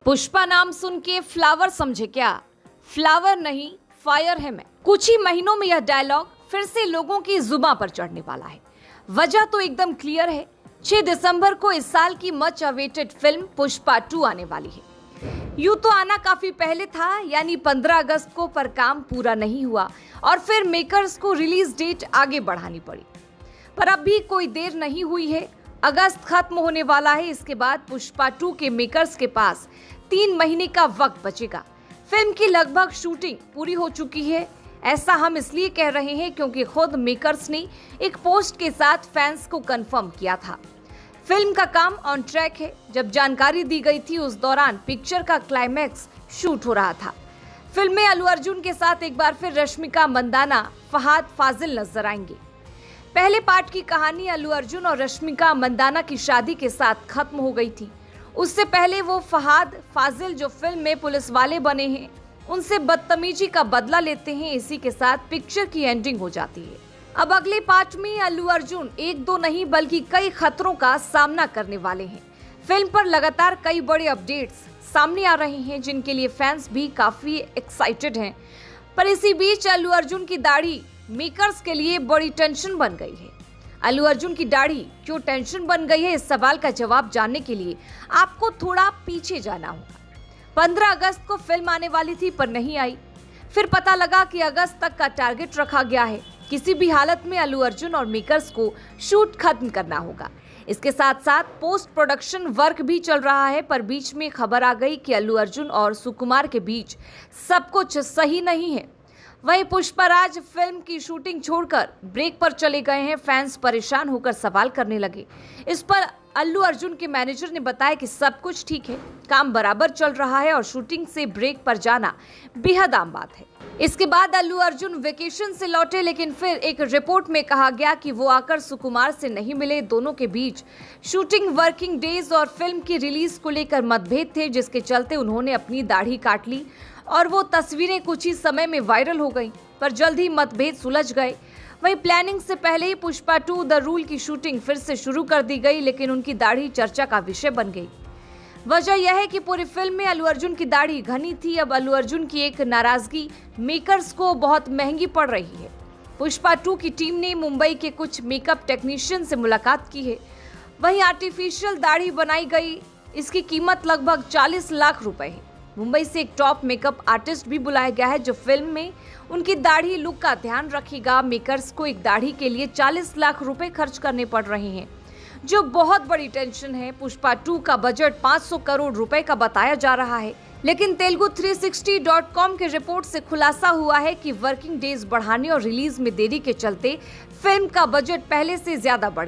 पुष्पा नाम सुन के फ्लावर समझे क्या? फ्लावर नहीं, फायर है मैं। कुछ ही महीनों में यह डायलॉग फिर से लोगों की जुबान पर चढ़ने वाला है। वजह तो एकदम क्लियर है। 6 दिसंबर को इस साल की मच अवेटेड फिल्म पुष्पा 2 आने वाली है। यूं तो आना काफी पहले था, यानी 15 अगस्त को, पर काम पूरा नहीं हुआ और फिर मेकर्स को रिलीज डेट आगे बढ़ानी पड़ी। पर अब भी कोई देर नहीं हुई है। अगस्त खत्म होने वाला है। इसके बाद पुष्पा 2 के मेकर्स के पास 3 महीने का वक्त बचेगा। फिल्म की लगभग शूटिंग पूरी हो चुकी है। ऐसा हम इसलिए कह रहे हैं क्योंकि खुद मेकर्स ने एक पोस्ट के साथ फैंस को कंफर्म किया था। फिल्म का काम ऑन ट्रैक है। जब जानकारी दी गई थी उस दौरान पिक्चर का क्लाइमैक्स शूट हो रहा था। फिल्म में अल्लू अर्जुन के साथ एक बार फिर रश्मिका मंदाना, फहाद फाजिल नजर आएंगे। पहले पार्ट की कहानी अल्लू अर्जुन और रश्मिका मंदाना की शादी के साथ खत्म हो गई थी। उससे पहले वो फहाद फाजिल, जो फिल्म में पुलिस वाले बने हैं, उनसे बदतमीजी का बदला लेते हैं। इसी के साथ पिक्चर की एंडिंग हो जाती है। अब अगले पार्ट में अल्लू अर्जुन 1-2 नहीं बल्कि कई खतरों का सामना करने वाले हैं। फिल्म पर लगातार कई बड़े अपडेट्स सामने आ रहे हैं, जिनके लिए फैंस भी काफी एक्साइटेड हैं। पर इसी बीच अल्लू अर्जुन की दाढ़ी मेकर्स के लिए बड़ी टेंशन बन गई है। अल्लू अर्जुन की दाढ़ी क्यों टेंशन बन गई है, इस सवाल का जवाब जानने के लिए आपको थोड़ा पीछे जाना होगा। 15 अगस्त को फिल्म आने वाली थी पर नहीं आई। फिर पता लगा कि अगस्त तक का टारगेट रखा गया है। किसी भी हालत में अल्लू अर्जुन और मेकर्स को शूट खत्म करना होगा। इसके साथ साथ पोस्ट प्रोडक्शन वर्क भी चल रहा है। पर बीच में खबर आ गई कि अल्लू अर्जुन और सुकुमार के बीच सब कुछ सही नहीं है। वहीं पुष्पराज फिल्म की शूटिंग छोड़कर ब्रेक पर चले गए हैं। फैंस परेशान होकर सवाल करने लगे। इस पर अल्लू अर्जुन के मैनेजर ने बताया कि सब कुछ ठीक है, काम बराबर चल रहा है और शूटिंग से ब्रेक पर जाना बेहद आम बात है। इसके बाद अल्लू अर्जुन वेकेशन से लौटे, लेकिन फिर एक रिपोर्ट में कहा गया कि वो आकर सुकुमार से नहीं मिले। दोनों के बीच शूटिंग, वर्किंग डेज और फिल्म की रिलीज को लेकर मतभेद थे, जिसके चलते उन्होंने अपनी दाढ़ी काट ली और वो तस्वीरें कुछ ही समय में वायरल हो गईं। पर जल्द ही मतभेद सुलझ गए। वहीं प्लानिंग से पहले ही पुष्पा 2 द रूल की शूटिंग फिर से शुरू कर दी गई, लेकिन उनकी दाढ़ी चर्चा का विषय बन गई। वजह यह है कि पूरी फिल्म में अल्लू अर्जुन की दाढ़ी घनी थी। अब अल्लू अर्जुन की एक नाराजगी मेकर्स को बहुत महंगी पड़ रही है। पुष्पा 2 की टीम ने मुंबई के कुछ मेकअप टेक्नीशियन से मुलाकात की है। वहीं आर्टिफिशियल दाढ़ी बनाई गई। इसकी कीमत लगभग 40 लाख रुपए है। मुंबई से एक टॉप मेकअप आर्टिस्ट भी बुलाया गया है, जो फिल्म में उनकी दाढ़ी लुक का ध्यान रखेगा। मेकर्स को एक दाढ़ी के लिए 40 लाख रुपए खर्च करने पड़ रहे हैं, जो बहुत बड़ी टेंशन है। पुष्पा 2 का बजट 500 करोड़ रुपए का बताया जा रहा है, लेकिन telugu360.com के रिपोर्ट से खुलासा हुआ है कि वर्किंग डेज बढ़ाने और रिलीज में देरी के चलते फिल्म का बजट पहले से ज्यादा बढ़